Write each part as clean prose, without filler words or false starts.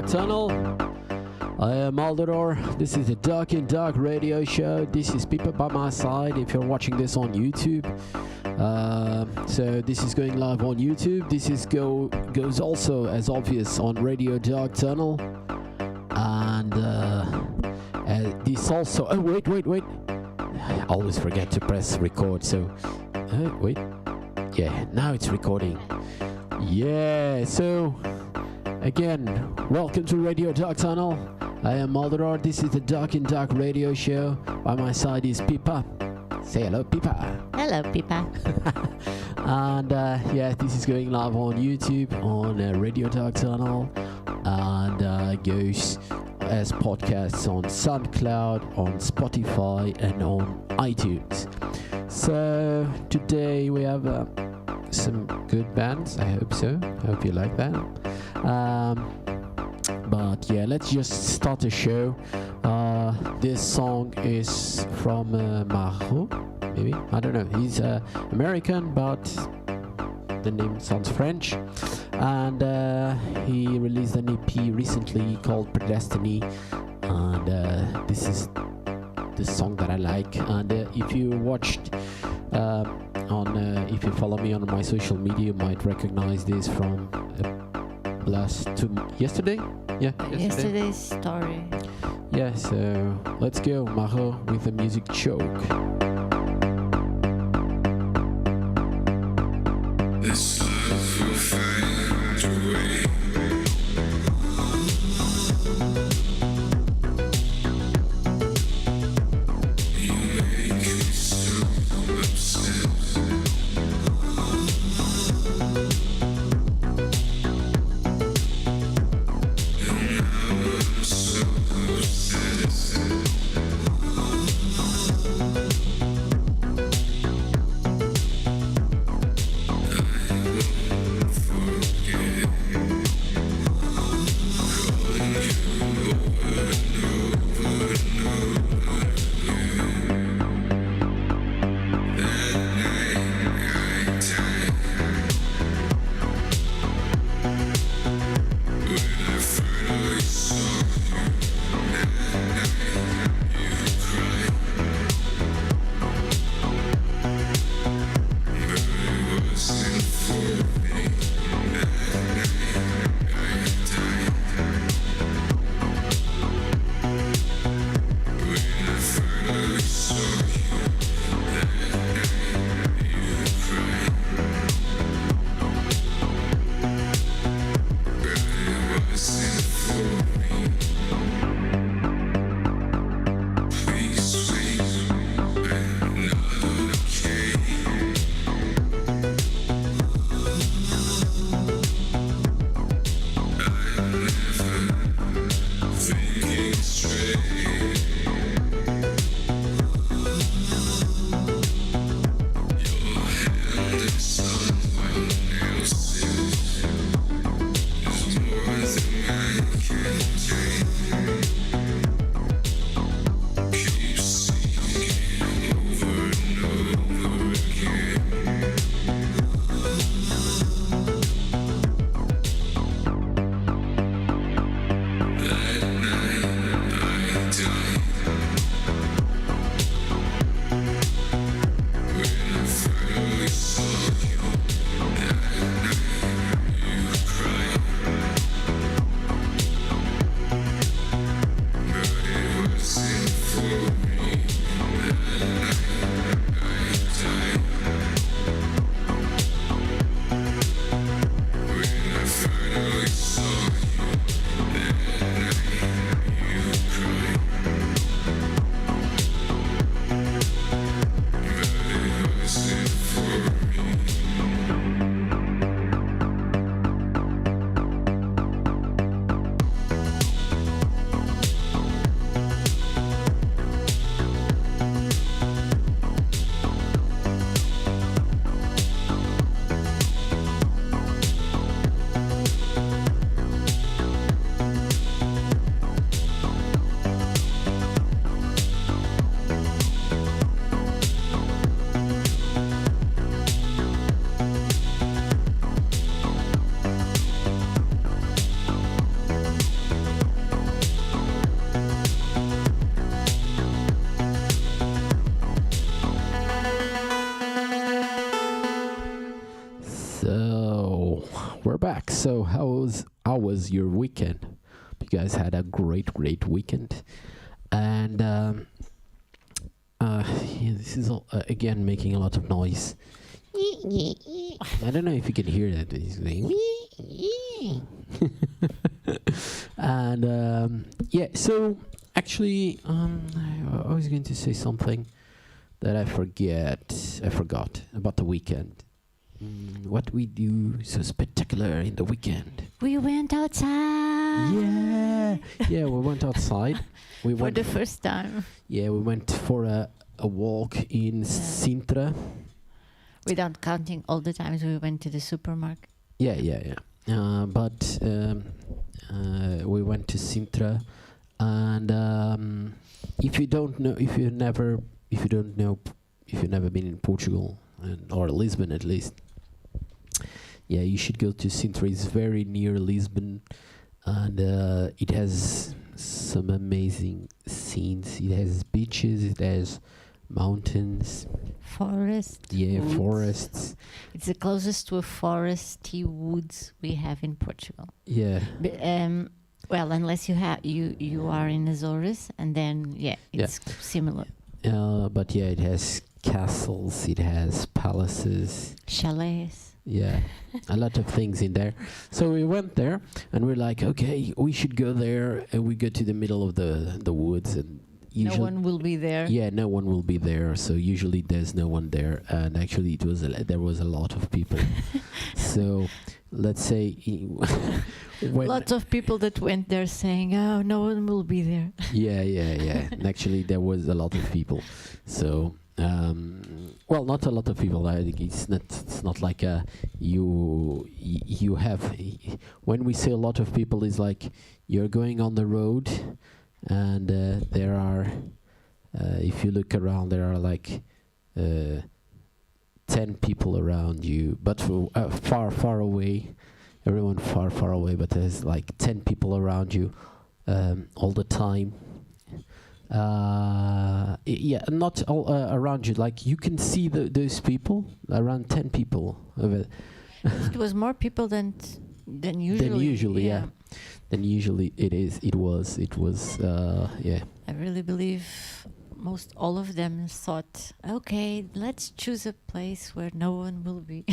Dark Tunnel. I am Aldador. This is the Dark in Dark radio show. This is Pipa by my side if you're watching this on YouTube. So this is going live on YouTube. This is goes also as obvious on Radio Dark Tunnel. And this also... Oh, wait. I always forget to press record, so... wait. Yeah, now it's recording. Yeah, so... Again, welcome to Radio Dark Tunnel. I am Aldador. This is the Dark in Dark radio show. By my side is Pipa. Say hello, Pipa. Hello, Pipa. And yeah, this is going live on YouTube, on Radio Dark Tunnel, and goes as podcasts on SoundCloud, on Spotify, and on iTunes. So today we have some good bands. I hope so. I hope you like that. But yeah, let's just start the show. This song is from Majo, maybe? I don't know. He's American, but the name sounds French. And he released an EP recently called Predestiny. And this is the song that I like. And if you watched... if you follow me on my social media, you might recognize this from yesterday? Yeah, Yesterday's story. Yeah, so let's go, Majo, with the music choke. This love will find a way. So how was your weekend? You guys had a great weekend, and yeah, this is all, again making a lot of noise. I don't know if you can hear that. But he's going. And yeah, so actually, I was going to say something that I forgot about the weekend. What we do so spectacular in the weekend? We went outside. Yeah, we went outside. We For went the first time. Yeah, we went for a walk in Sintra. Without counting all the times we went to the supermarket. Yeah. But we went to Sintra, and if you've never been in Portugal or Lisbon at least, yeah, you should go to Sintra. It's very near Lisbon, and it has some amazing scenes. It has beaches. It has mountains. Forests. Yeah, woods. forests. It's the closest to a foresty woods we have in Portugal. Yeah. Well, unless you are in Azores, and then it's similar. But yeah, it has castles. It has palaces. Chalets. Yeah, a lot of things in there. So we went there, and we're like, okay, we should go there, and we go to the middle of the woods, and usually No one will be there. Yeah, no one will be there. So usually there's no one there, and actually there was a lot of people. So let's say Lots of people that went there saying, "Oh, no one will be there." Yeah. And actually, there was a lot of people. So, well, not a lot of people. I think it's not like you have. When we say a lot of people, is like you're going on the road, and there are. If you look around, there are like 10 people around you, but far away. Everyone far away, but there's like 10 people around you all the time. Yeah, not all around you. Like you can see those people, around 10 people. It was more people than usually. Than usually, yeah. Than usually it was. Yeah. I really believe most all of them thought, okay, let's choose a place where no one will be.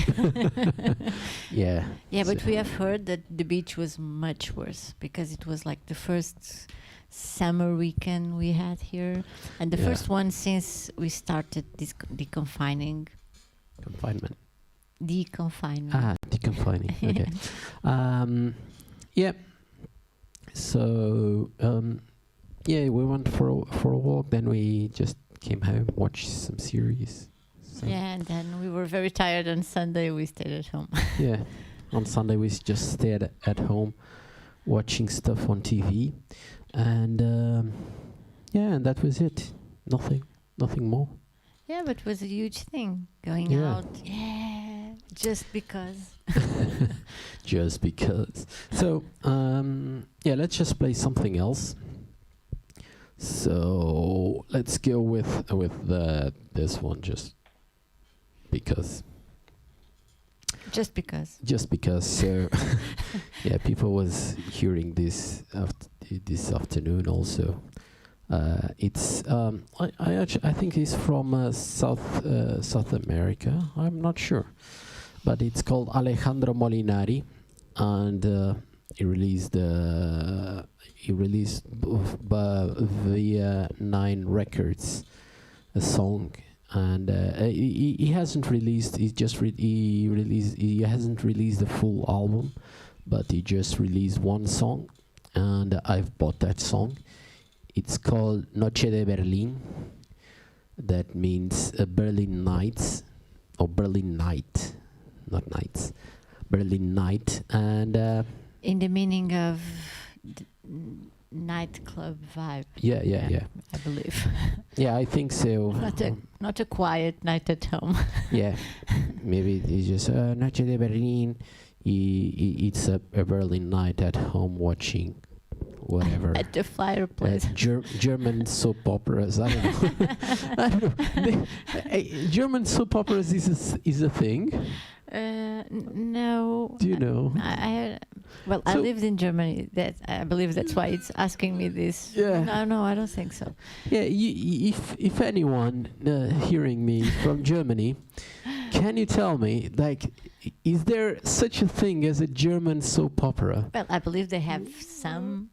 Yeah. Yeah, but we have heard that the beach was much worse because it was like the first summer weekend we had here, and the first one since we started this deconfinement. Deconfining. Okay. Yeah. So yeah, we went for a walk. Then we just came home, watched some series. So Yeah, and then we were very tired. On Sunday, we stayed at home. yeah, on Sunday we just stayed at home, watching stuff on TV, and yeah, and that was it. Nothing more. Yeah, but it was a huge thing going out. Yeah, just because. Just because. So yeah, let's just play something else. So let's go with this one, just because. Just because. Just because. So yeah, people was hearing this this afternoon also. It's I think it's from South America. I'm not sure, but it's called Alejandro Molinari, and he released via 9 Records a song, and he hasn't released. He hasn't released the full album, but he just released one song, and I've bought that song. It's called Noche de Berlin. That means Berlin Nights, or Berlin Night, not nights, Berlin Night, and in the meaning of nightclub vibe. Yeah. I believe. Yeah, I think so. Not a quiet night at home. Yeah, maybe it's just Noche de Berlin. It's a Berlin night at home watching whatever. At the fireplace. German soap operas. I don't know. German soap operas is a thing. No. Do you know? I So- lived in Germany. That I believe that's why it's asking me this. Yeah. No, I don't think so. Yeah, if anyone hearing me from Germany, can you tell me, like, is there such a thing as a German soap opera? Well, I believe they have some,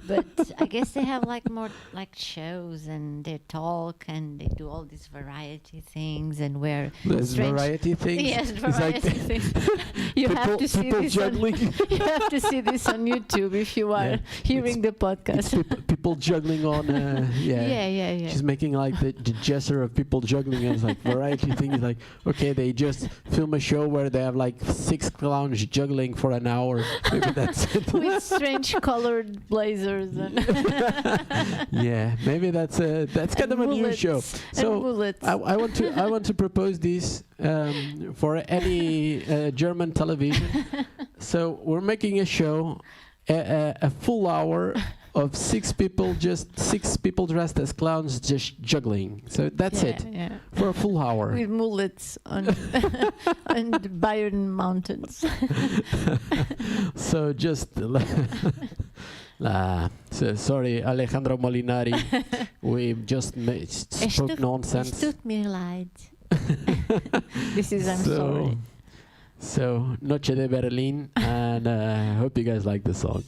but I guess they have like more like shows and they talk and they do all these variety things and wear There's strange- variety things. Yes, It's like variety things. You have to see people this. On, juggling. you have to see this on YouTube if you are Yeah, hearing the It's podcast. people juggling on. Yeah. She's making like the gesture of people juggling, and it's like variety things. Like, okay, they just film a show where they have like 6 clowns juggling for an hour. Maybe that's it. With strange colored blazers and Yeah, maybe that's kind of a new mullets show. and So mullets. I want to propose this for any German television. So we're making a show, a full hour of 6 people dressed as clowns just juggling. So that's yeah, it Yeah. for a full hour. With mullets on on the Bayern mountains. So just so sorry, Alejandro Molinari, we just spoke nonsense. Es tut mir leid. This is I'm sorry. So Noche de Berlin, and hope you guys like the song.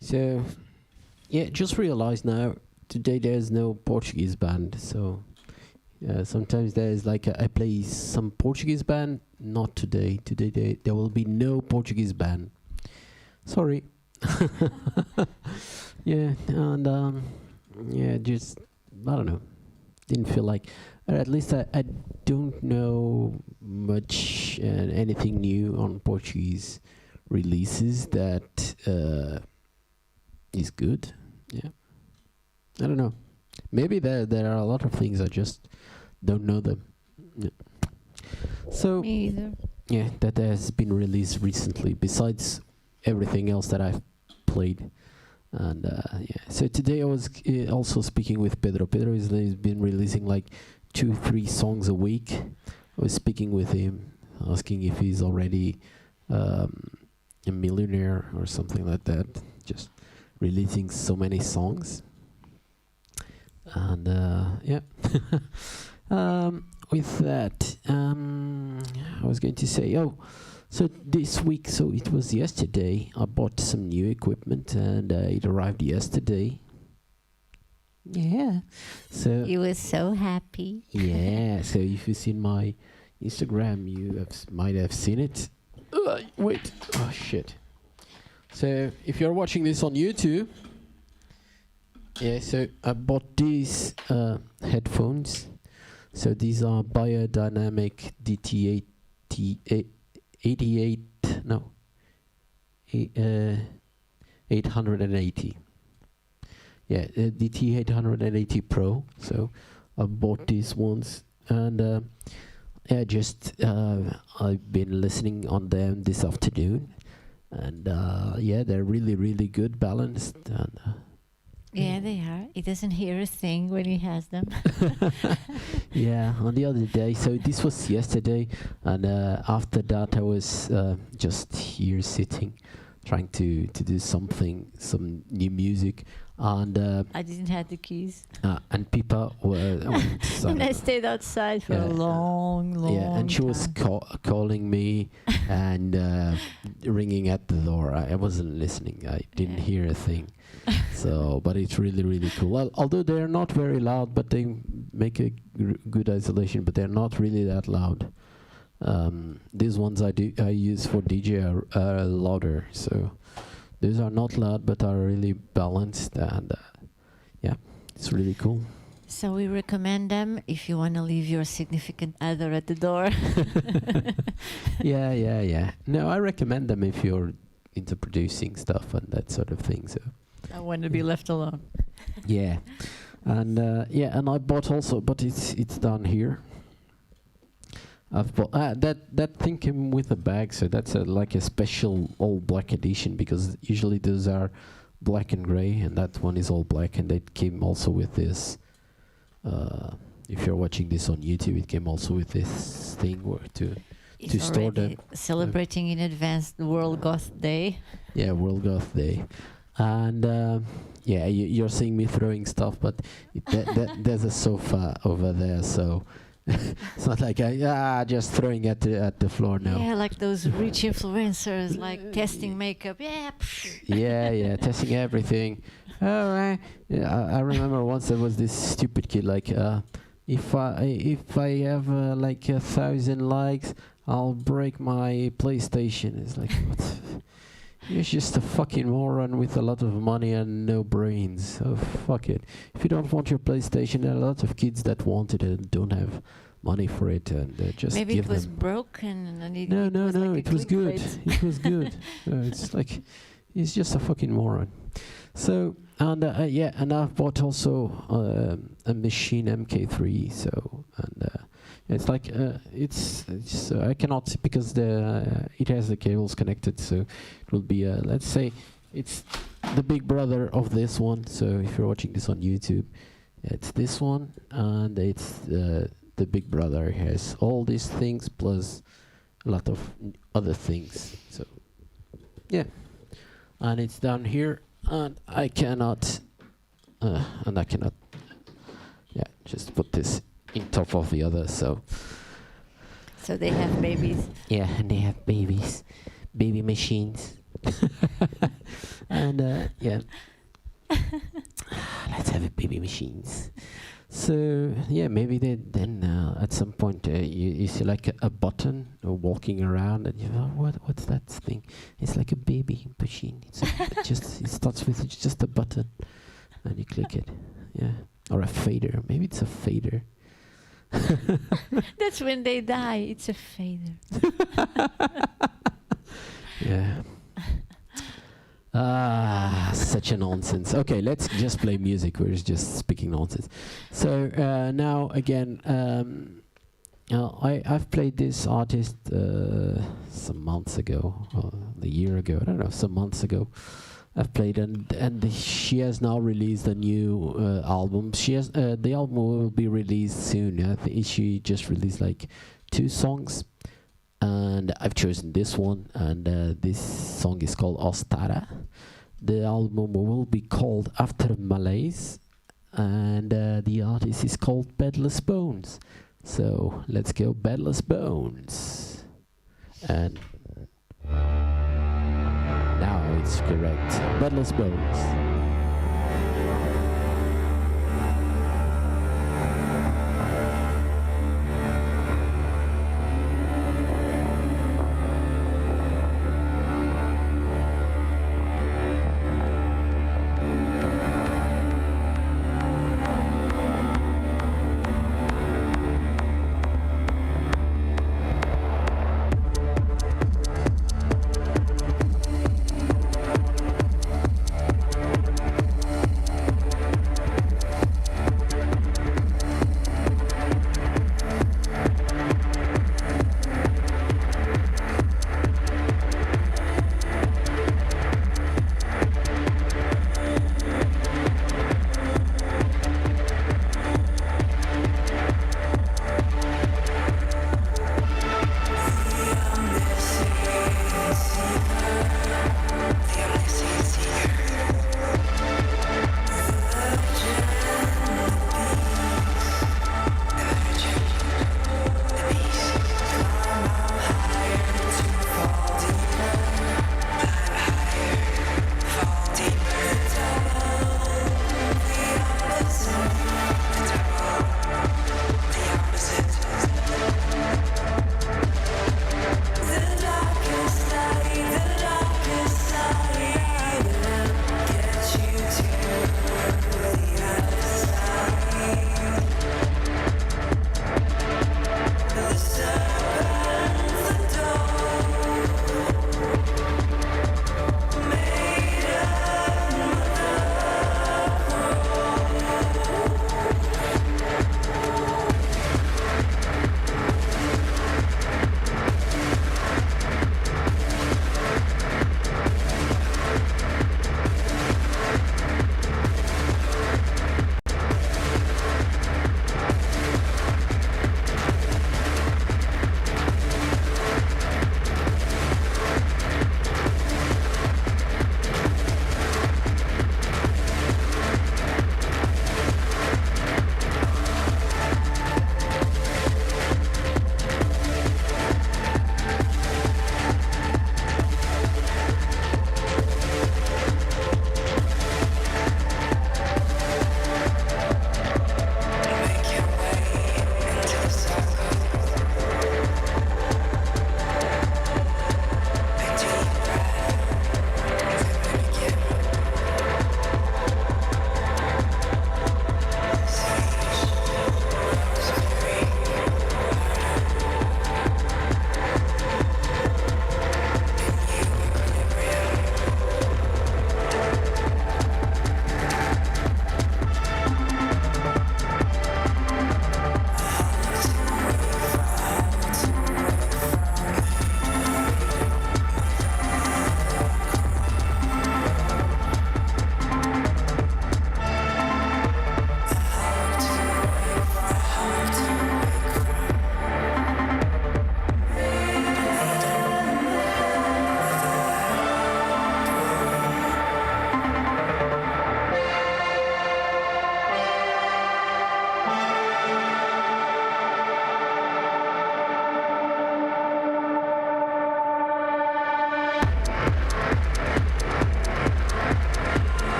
So, yeah, just realized now, today there's no Portuguese band, so sometimes there's like I play some Portuguese band, not today. Today there will be no Portuguese band. Sorry. Yeah, and yeah, just, I don't know, didn't feel like, or at least I don't know much anything new on Portuguese releases that is good. Yeah, I don't know. Maybe there are a lot of things I just don't know them. Yeah. So Me either. yeah, that has been released recently. Besides everything else that I've played, and yeah. So today I was also speaking with Pedro. Pedro has been releasing like 2-3 songs a week. I was speaking with him, asking if he's already a millionaire or something like that. Just releasing so many songs, and yeah. With that, I was going to say, so this week, so it was yesterday, I bought some new equipment, and it arrived yesterday. Yeah, so You were so happy. yeah, so if you've seen my Instagram, you might have seen it. Wait, oh shit. So if you're watching this on YouTube, yeah, so I bought these headphones. So these are Biodynamic DT880. Yeah, DT880 Pro. So I bought these ones, and yeah, just I've been listening on them this afternoon, and yeah, they're really, really good, balanced, and Yeah, they are. He doesn't hear a thing when he has them. yeah, on the other day. So this was yesterday, and after that I was just here sitting, trying to do something, some new music, and I didn't have the keys. and Pippa were And I stayed outside for a long yeah, and she was time. calling me and ringing at the door. I wasn't listening. I didn't Yeah. hear a thing. So, but it's really, really cool. Well, although they are not very loud, but they make a good isolation. But they're not really that loud. These ones I use for DJ are louder. So these are not loud, but are really balanced, and yeah, it's really cool. So we recommend them if you want to leave your significant other at the door. Yeah. No, I recommend them if you're into producing stuff and that sort of thing. So I want to be left alone. yeah, and yeah, and I bought also, but it's down here. I've bought that thing came with a bag, so that's like a special all black edition, because usually those are black and gray, and that one is all black, and it came also with this. If you're watching this on YouTube, it came also with this thing where to store already them. celebrating in advance the World Goth Day. Yeah, World Goth Day. And yeah, you're seeing me throwing stuff, but there's a sofa over there, so it's not like just throwing at the floor now. Yeah, like those rich influencers, like testing makeup. Yeah. Yeah, testing everything. All right. Yeah, I remember once there was this stupid kid like, if I have like 1,000 likes, I'll break my PlayStation. It's like, what? You're just a fucking moron with a lot of money and no brains. So fuck it. If you don't want your PlayStation, there are a lot of kids that want it and don't have money for it, and just Maybe give it was them. broken and No, like it was good. clickbait. It was good. It's like, he's just a fucking moron. So, and yeah, and I've bought also a machine MK3. So, and it's like it's I cannot, because it has the cables connected. So it will be let's say it's the big brother of this one. So if you're watching this on YouTube, it's this one, and it's the big brother has all these things plus a lot of other things. So yeah, and it's down here, and I cannot just put this in top of the other. So they have babies. yeah, and they have baby machines. And yeah, let's have a baby machines. So yeah, maybe then at some point you see like a button walking around, and you know, what's that thing? It's like a baby machine. It starts with just a button, and you click it. Yeah, or a fader. Maybe it's a fader. That's when they die. It's a fader. Yeah. Such a nonsense. Okay, let's just play music. We're just speaking nonsense. So now again, I've played this artist some months ago, a year ago. I don't know, some months ago. I've played, and she has now released a new album. She has the album will be released soon. I think she just released like 2 songs. And I've chosen this one, and this song is called ﷺ. The album will be called After Malaise, and the artist is called Bedless Bones. So let's go, Bedless Bones. And now it's correct, Bedless Bones.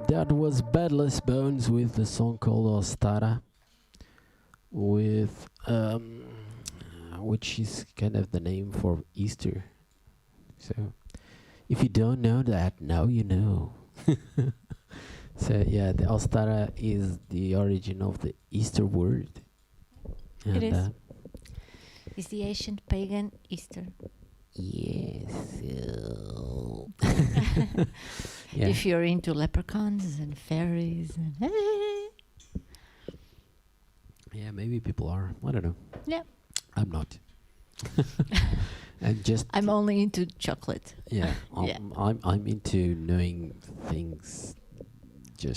that was Bedless Bones with the song called *ÞґΤЯΙΝန့, with which is kind of the name for Easter. So if you don't know that, now you know. So yeah, the *ΘґΤЯΙΝန့ is the origin of the Easter word. It is. It's the ancient pagan Easter. Yes. If you're into leprechauns and fairies and Yeah, maybe people are. I don't know. Yeah. I'm not. I'm only into chocolate. Yeah. Yeah. I'm into knowing things.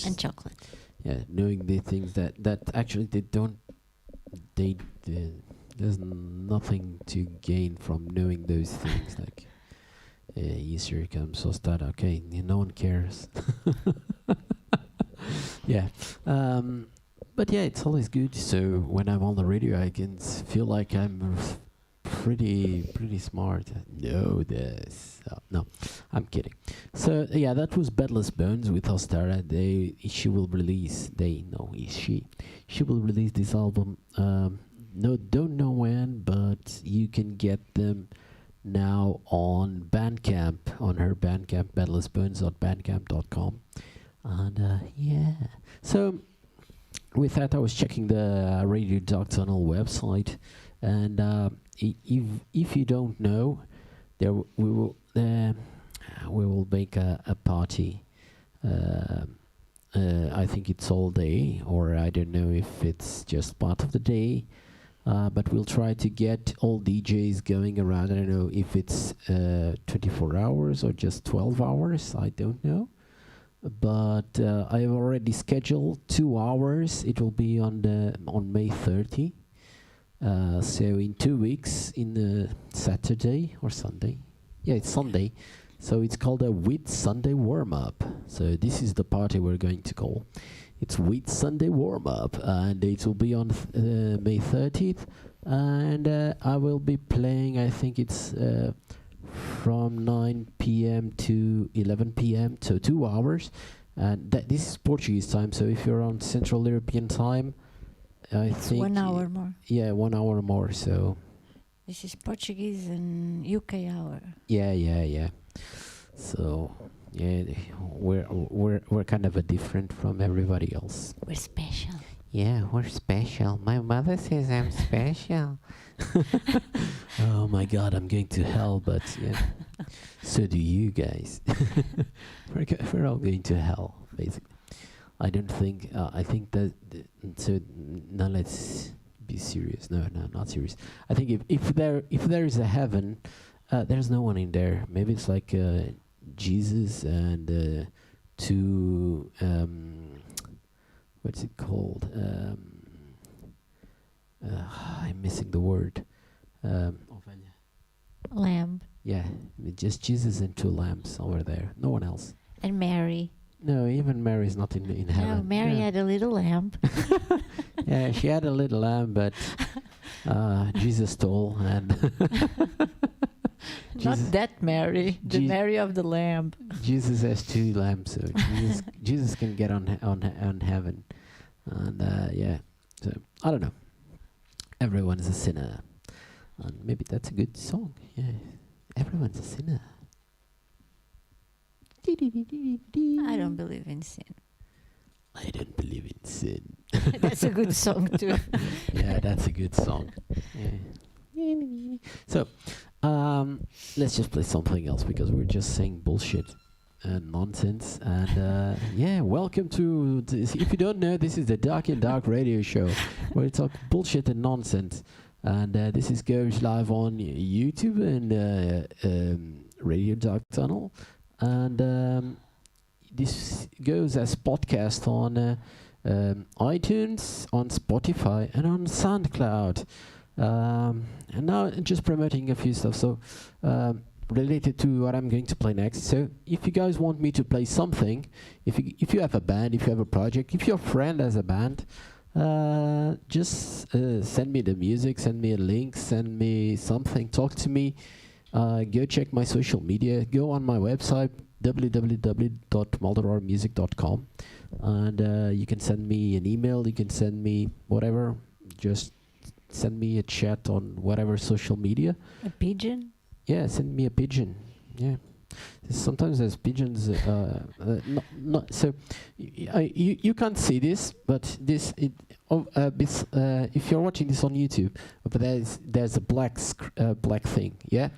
And chocolate. Yeah, knowing the things that actually there's nothing to gain from knowing those things. Like Easter comes, so start. Okay, no one cares. Yeah. But yeah, it's always good. So when I'm on the radio, I can feel like I'm pretty smart. No, I'm kidding. So yeah, that was Bedless Bones with *ΘґΤЯΙΝန့. She will release this album. No, don't know when, but you can get them now on Bandcamp, on her Bandcamp, bedlessbones.bandcamp.com. And yeah, so with that, I was checking the Radio Dark Tunnel website, and if you don't know, we will make a party. I think it's all day, or I don't know if it's just part of the day. But we'll try to get all DJs going around. I don't know if it's 24 hours or just 12 hours. I don't know. But I have already scheduled 2 hours. It will be on May 30. So in 2 weeks, in Saturday or Sunday. Yeah, it's Sunday. So it's called a Whit Sunday warm-up. So this is the party we're going to call. It's Whit Sunday warm-up, and it will be on May 30th. And I will be playing, I think it's from 9 p.m. to 11 p.m., so 2 hours. And this is Portuguese time, so if you're on Central European time, it's think 1 hour more. Yeah, 1 hour more. So this is Portuguese and UK hour. Yeah. So yeah, we're kind of different from everybody else. We're special. Yeah, we're special. My mother says I'm special. Oh my God, I'm going to hell, but yeah. So do you guys. We're all going to hell, basically. I don't think. I think that. So now let's be serious. No, not serious. I think if there is a heaven, there's no one in there. Maybe it's like Jesus and two. What's it called? I'm missing the word. Lamb. Yeah, just Jesus and 2 lambs over there. No one else. And Mary. No, even Mary's not in heaven. No, Mary had a little lamb. Yeah, she had a little lamb, but Jesus stole and. Not that Mary, the Mary of the lamb. Jesus has 2 lambs, so Jesus can get on heaven, and yeah. So I don't know. Everyone's a sinner, and maybe that's a good song. Yeah, everyone's a sinner. I don't believe in sin. I don't believe in sin. That's a good song too. Yeah, that's a good song. Yeah. So, let's just play something else because we're just saying bullshit and nonsense. And yeah, welcome to this. If you don't know, this is the Dark and Dark radio show where we talk bullshit and nonsense. And this goes live on YouTube and Radio Dark Tunnel. And this goes as podcast on iTunes, on Spotify, and on SoundCloud. And now just promoting a few stuff. So related to what I'm going to play next. So if you guys want me to play something, if you have a band, if you have a project, if your friend has a band, just send me the music, send me a link, send me something, talk to me. Go check my social media. Go on my website, www.maldorormusic.com, and you can send me an email. You can send me whatever. Just send me a chat on whatever social media. A pigeon? Yeah, send me a pigeon. Yeah. Sometimes there's pigeons. Not so. You can't see this, but if you're watching this on YouTube, but there's a black thing. Yeah.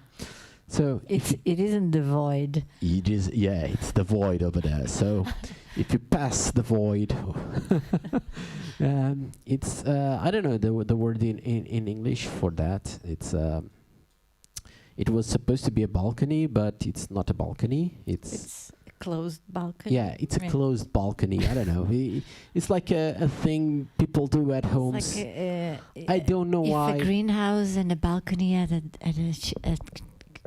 So it isn't the void. It is. Yeah, it's the void over there. So if you pass the void, it's I don't know the word in English for that. It's. It was supposed to be a balcony, but it's not a balcony. It's a closed balcony. Yeah, it's a closed balcony. I don't know. It's like a thing people do at homes. Like I don't know why. If a greenhouse and a balcony at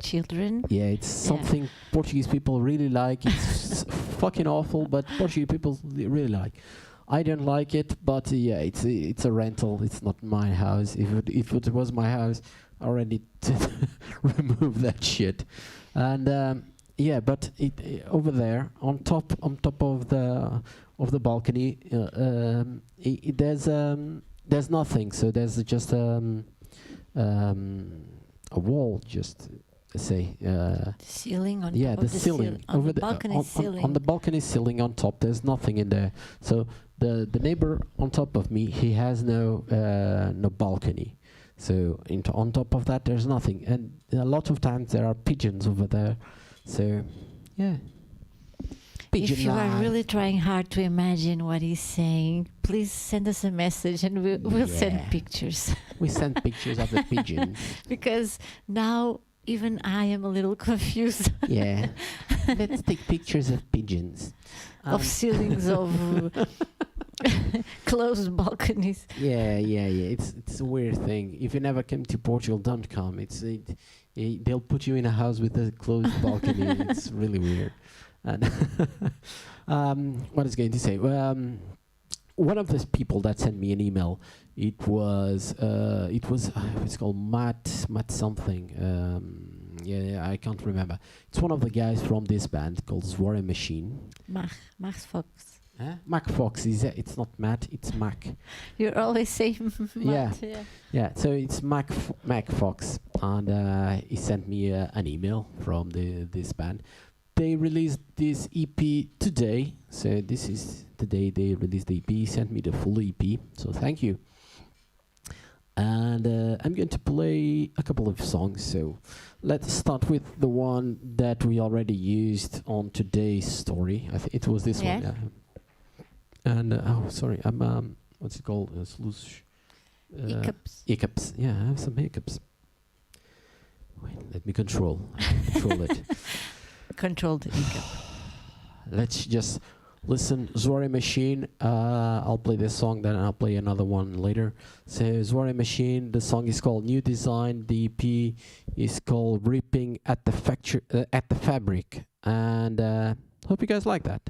children. Yeah, it's something Portuguese people really like. It's fucking awful, but Portuguese people really like. I don't like it, but it's a rental. It's not my house. If it was my house, I already remove that shit. And but it over there on top of the balcony, there's nothing. So there's just a wall, just say ceiling on yeah, top the ceiling on over the balcony ceiling. on the balcony ceiling on top. There's nothing in there. So the neighbor on top of me, he has no balcony. So on top of that, there's nothing, and a lot of times there are pigeons over there. So, yeah. Pigeon if you life. are really trying hard to imagine what he's saying, please send us a message, and we'll send pictures. We send pictures of the pigeons. Because now even I am a little confused. Yeah. Let's take pictures of pigeons. Of ceilings of closed balconies. Yeah. It's a weird thing. If you never came to Portugal, don't come. They'll put you in a house with a closed balcony. It's really weird. And what I was going to say? One of the people that sent me an email, it was it's called Matt something. I can't remember. It's one of the guys from this band called Zware Machine. Max Fox. Mac Fox it's not Matt, it's Mac. You're always saying Matt. Yeah. So it's Mac Fox, and he sent me an email from this band. They released this EP today, so this is the day they released the EP. He sent me the full EP, so thank you. And I'm going to play a couple of songs. So let's start with the one that we already used on today's story. I think it was this one. Yeah. And I'm what's it called? Hiccups. Hiccups. Yeah, I have some hiccups. Wait, let me control it. Control the hiccup. Let's just listen. Zware Machine. I'll play this song, then I'll play another one later. So Zware Machine. The song is called New Design. The EP is called Ripping at the Fabric. And hope you guys like that.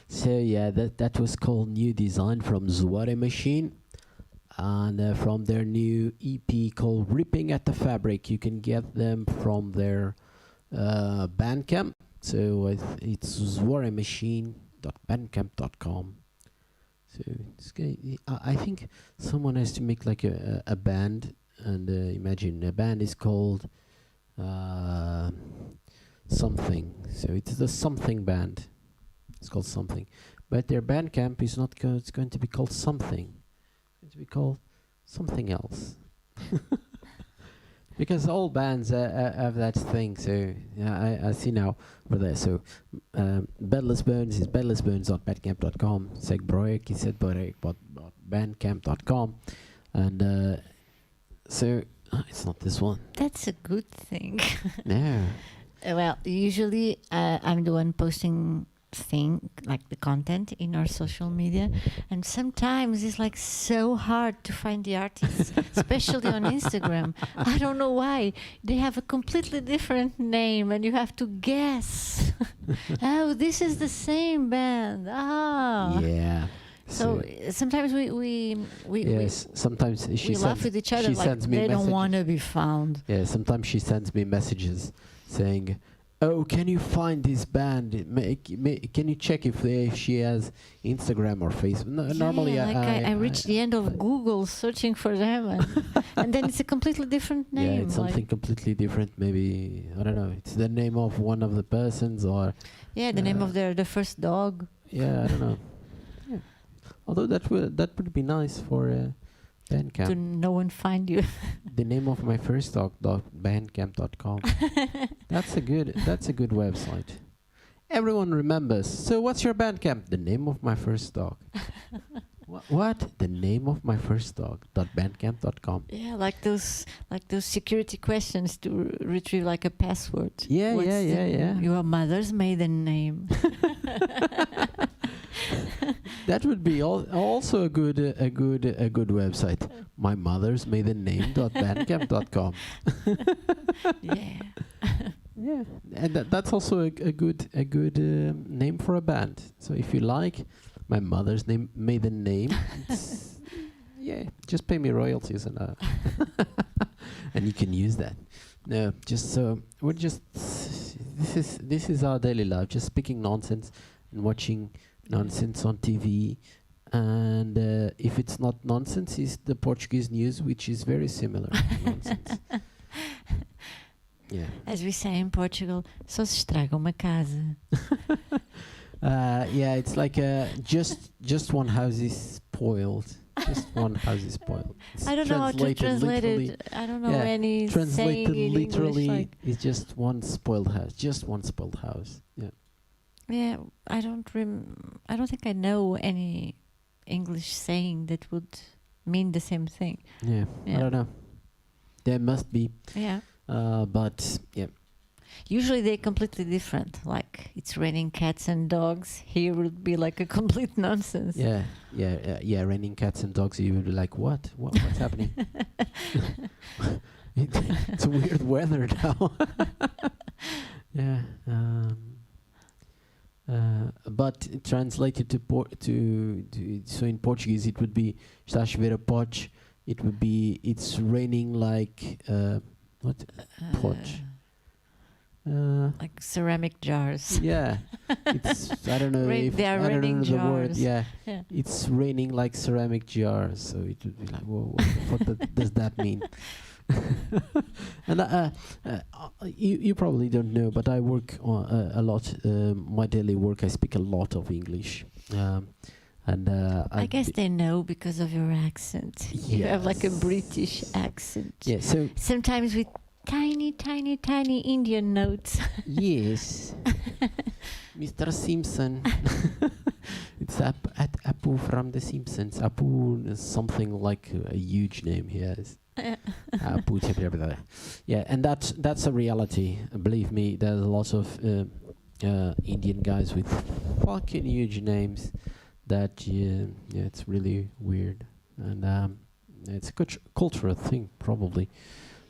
So yeah, that was called New Design from Zware Machine, and from their new EP called Ripping at the Fabric. You can get them from their Bandcamp. So it's zwaremachine.bandcamp.com. So I think someone has to make like a band, and imagine a band is called something. So it's the Something Band. It's called Something, but their Bandcamp is not. It's going to be called Something. It's going to be called something else. Because all bands have that thing. So yeah, I see now over there. So Bedless Bones is bedlessbones.bandcamp.com. Segbroek is setbroek.bandcamp.com, and so it's not this one. That's a good thing. No. Well, usually I'm the one posting like the content in our social media, and sometimes it's like so hard to find the artists, especially on Instagram. I don't know why. They have a completely different name and you have to guess. Oh, this is the same band. Ah. Yeah. So sometimes we sometimes we laugh with each other like they don't want to be found. Yeah, sometimes she sends me messages saying, "Oh, can you find this band? Can you check if she has Instagram or Facebook?" Normally, I reach the end of Google searching for them, and then it's a completely different name. Yeah, it's something completely different. Maybe I don't know. It's the name of one of the persons, or the name of the first dog. Yeah, I don't know. Yeah. Although that would be nice for Bandcamp. To no one find you. The name of my first dog, bandcamp.com. That's a good website. Everyone remembers. So what's your Bandcamp? The name of my first dog. What? The name of my first dog. .bandcamp.com. Yeah, like those security questions to retrieve like a password. Yeah. Your mother's maiden name. That would be also a good website. My mother's maiden name.bandcamp.com. Yeah. Yeah, and that's also a good name for a band. So if you like my mother's maiden name, just pay me royalties and and you can use that. No, just so this is our daily life, just speaking nonsense and watching nonsense on TV, and if it's not nonsense, it's the Portuguese news, which is very similar to nonsense. Yeah. As we say in Portugal, só se estraga uma casa. It's like just one house is spoiled. Just one house is spoiled. It's I don't know how to translate it. I don't know any translated saying in literally English, like is just one spoiled house. Just one spoiled house. Yeah. Yeah, I don't think I know any English saying that would mean the same thing. Yeah. I don't know. There must be. Yeah. But yeah. Usually they're completely different. Like it's raining cats and dogs. Here would be like a complete nonsense. Yeah. Raining cats and dogs. You would be like, what's happening? It's weird weather now. Yeah. But translated so in Portuguese it would be "Está a chover a potes." It would be "It's raining like what potes." Like ceramic jars. Yeah, it's I don't know if they are I don't raining know the word. jars. Yeah, it's raining like ceramic jars. So it would be like, whoa, what the fuck does that mean? And you probably don't know, but I work a lot. My daily work, I speak a lot of English. And I guess they know because of your accent. Yes. You have like a British accent. Yeah, so sometimes with tiny Indian notes. Yes. Mr. Simpson. It's Apu from The Simpsons. Apu is something like a huge name he has. Apu. Yeah, and that's a reality. Believe me, there's a lot of Indian guys with fucking huge names that it's really weird, and it's a cultural thing probably.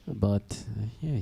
But yeah,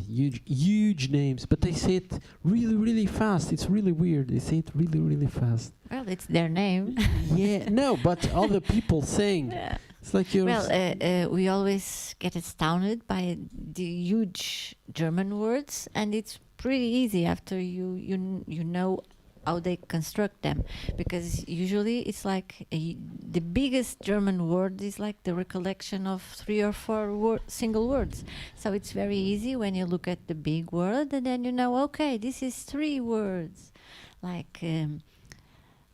huge names. But they say it really fast. It's really weird. They say it really fast. Well, it's their name. Yeah, no, but other people saying Yeah. it's like you're. Well, we always get astounded by the huge German words, and it's pretty easy after you know how they construct them, because usually it's like the biggest German word is like the recollection of 3 or 4 single words. So it's very easy when you look at the big word, and then you know, okay, this is 3 words, like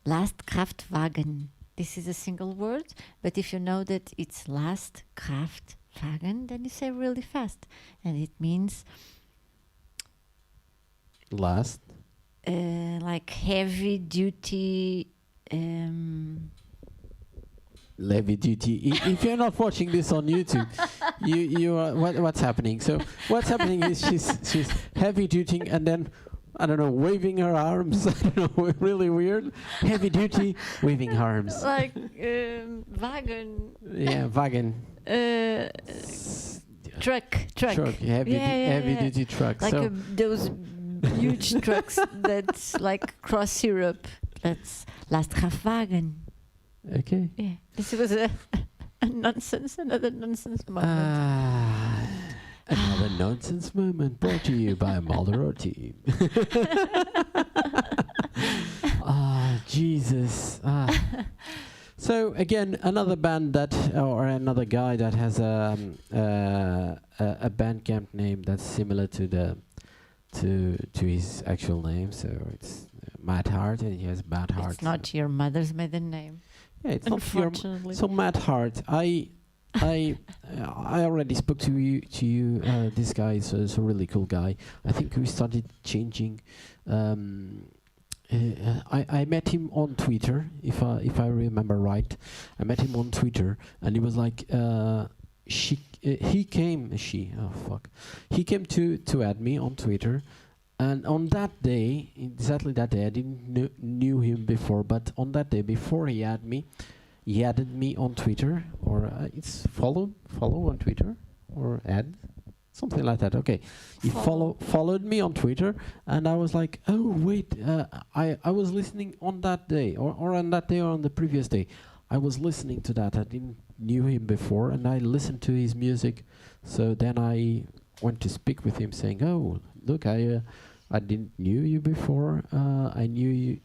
last Kraftwagen. This is a single word, but if you know that it's last Kraftwagen, then you say really fast, and it means Last. like heavy duty. Levy duty. If you're not watching this on YouTube, you are what's happening? So what's happening is she's heavy duty and then I don't know, waving her arms. I don't know, really weird. Heavy duty, waving arms. Like wagon. Yeah, wagon. Truck. Heavy duty truck. Like So those huge trucks that's like across Europe. That's last Kraftwagen. okay. Yeah, this was another nonsense moment. Another nonsense moment brought to you by Mulder team. Jesus. So again, another band that, or another guy that has a Bandcamp name that's similar to his actual name. So it's Matt Hart, and he has Matt Hart. It's not your mother's maiden name. Yeah, it's not your. Unfortunately. So Matt Hart, I already spoke to you. This guy is a really cool guy. I think we started changing. I met him on Twitter, if I remember right. I met him on Twitter, and he was like, he came to add me on Twitter, and on that day, exactly that day, I didn't knew him before, but on that day before he added me on Twitter, or it's follow on Twitter, or add. Something like that. Okay, he followed me on Twitter, and I was like, oh wait, I was listening on that day, or on that day, or on the previous day. I was listening to that. I didn't knew him before, and I listened to his music. So then I went to speak with him, saying, oh look, I didn't knew you before. I knew you.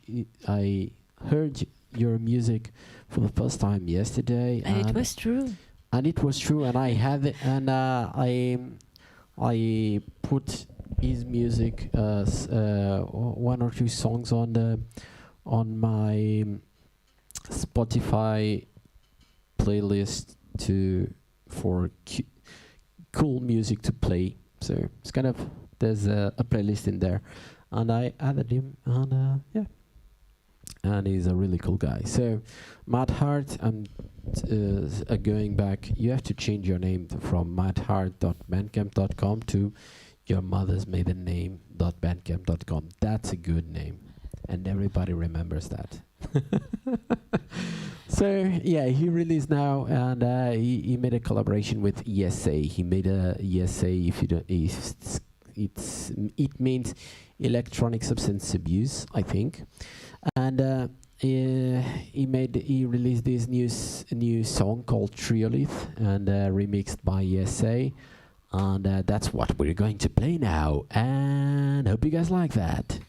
I heard your music for the first time yesterday, And it was true. And it was true, and I have it, and I put his music, 1 or 2 songs on my Spotify playlist for cool music to play. So it's kind of, there's a playlist in there, and I added him, and yeah, and he's a really cool guy. So Matt Hart, I'm going back. You have to change your name from matthart.bandcamp.com to your mother's maiden name.bandcamp.com. That's a good name, and everybody remembers that. So yeah, he released now, and he made a collaboration with ESA. He made a ESA. If you don't, it means electronic substance abuse, I think, and he released this new song called Triolith, and remixed by ESA, and that's what we're going to play now, and hope you guys like that.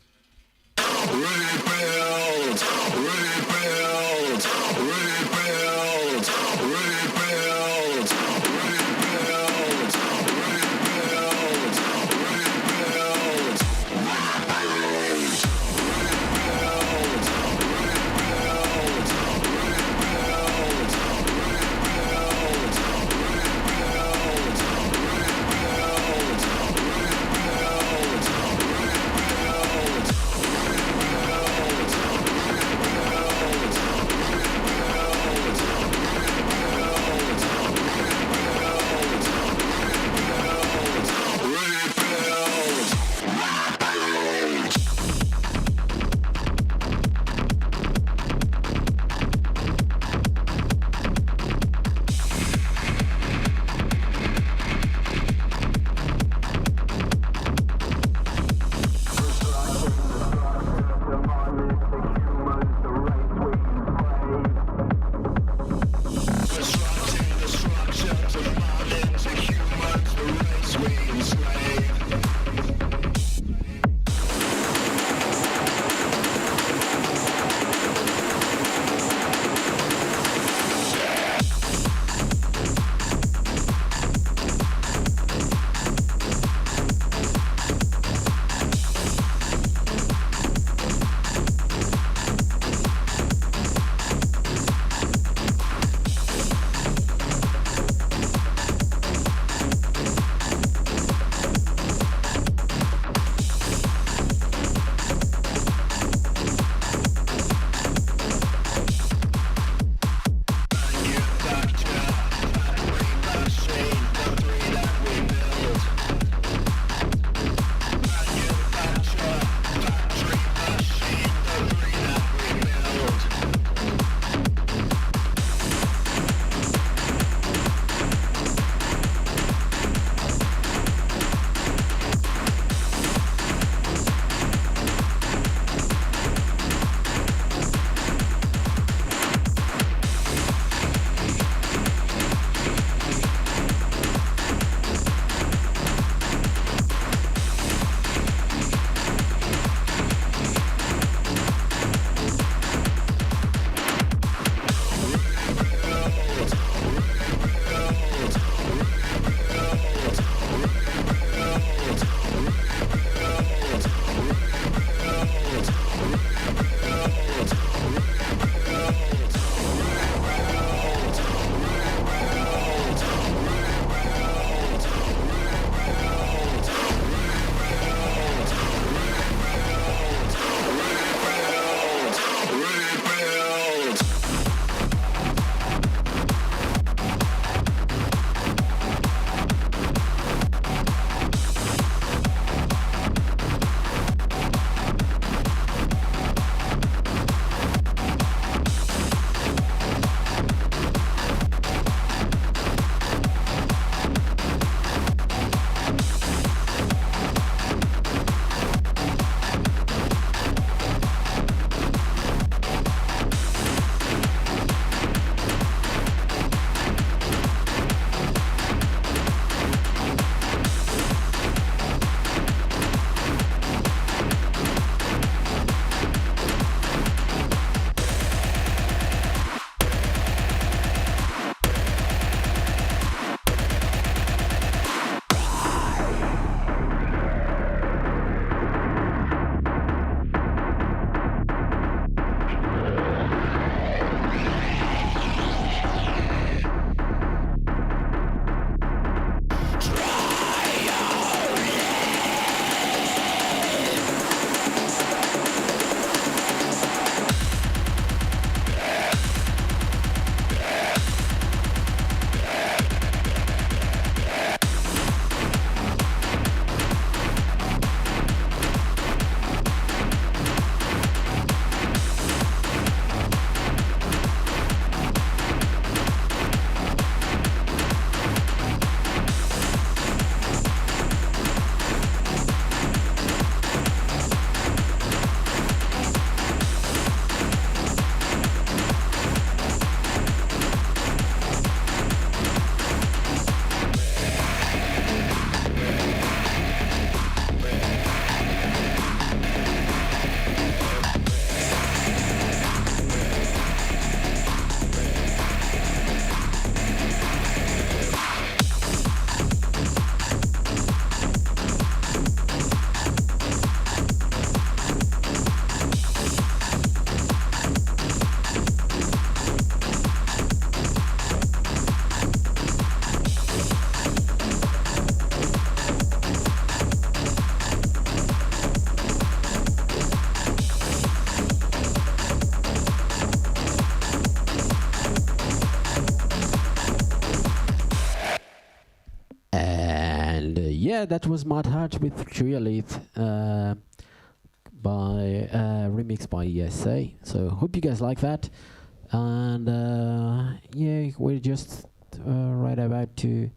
yeah, that was Mad Hatch with Þ��þЯίγΔ, by remixed by ESA. So hope you guys like that. And yeah, we're just right about to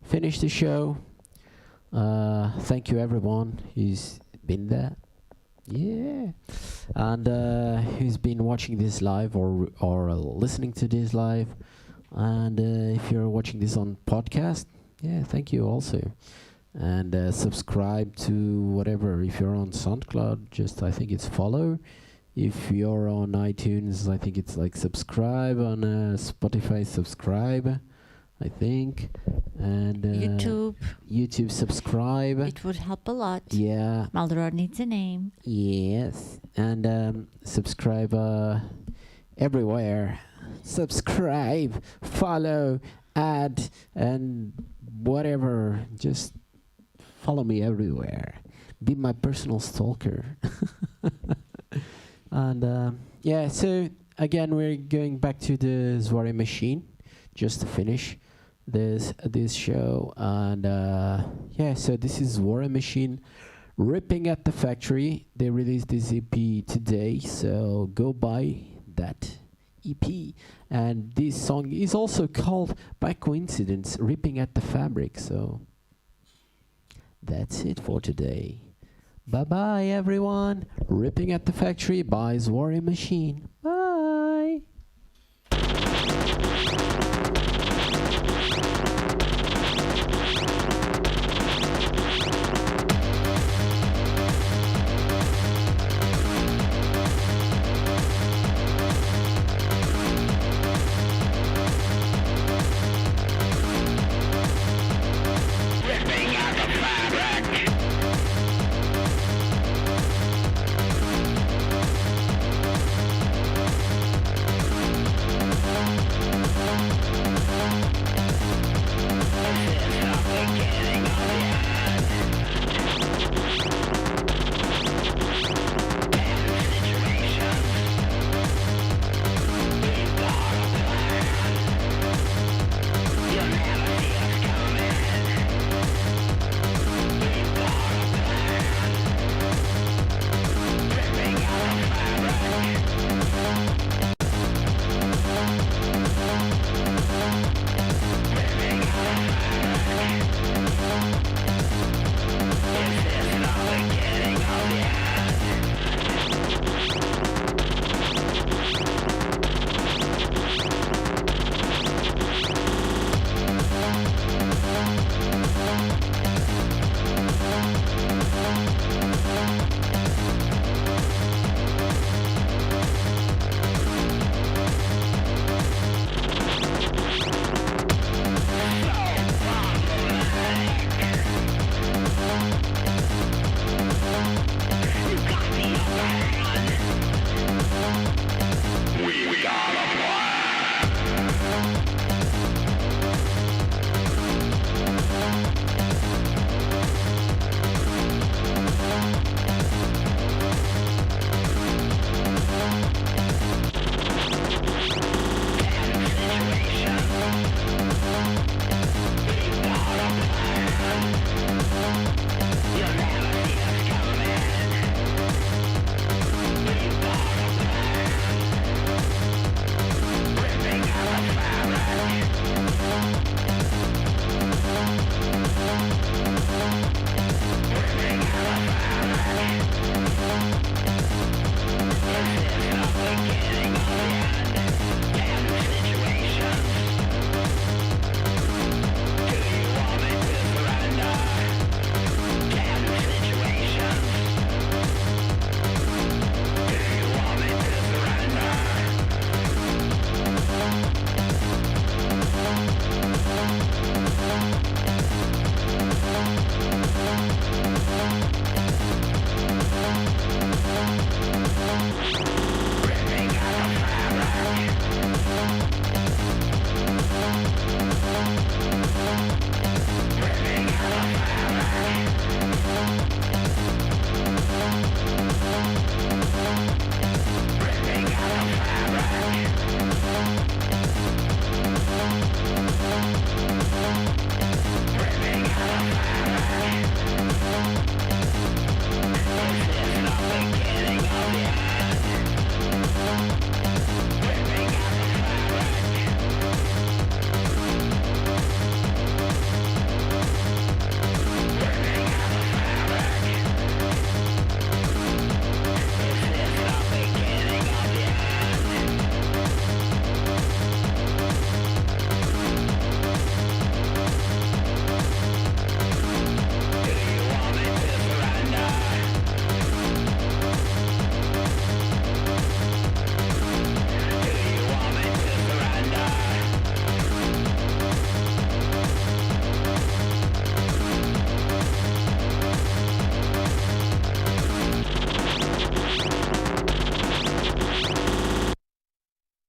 finish the show. Thank you everyone who's been there. Yeah, and who's been watching this live or listening to this live. And if you're watching this on podcast, yeah, thank you also. And subscribe to whatever. If you're on SoundCloud, just I think it's follow. If you're on iTunes, I think it's like subscribe. On Spotify, subscribe, I think. And YouTube subscribe. It would help a lot. Yeah. Maldoror needs a name. Yes. And subscribe everywhere. Subscribe, follow, add, and whatever. Just follow me everywhere. Be my personal stalker. And yeah, so again, we're going back to the Zware machine just to finish this show. And yeah, so this is Zware machine ripping at the factory. They released this EP today, so go buy that EP. And this song is also called, by coincidence, Ripping at the Fabric. So that's it for today. Bye bye everyone. Ripping at the Factory by Zware Machine. Bye.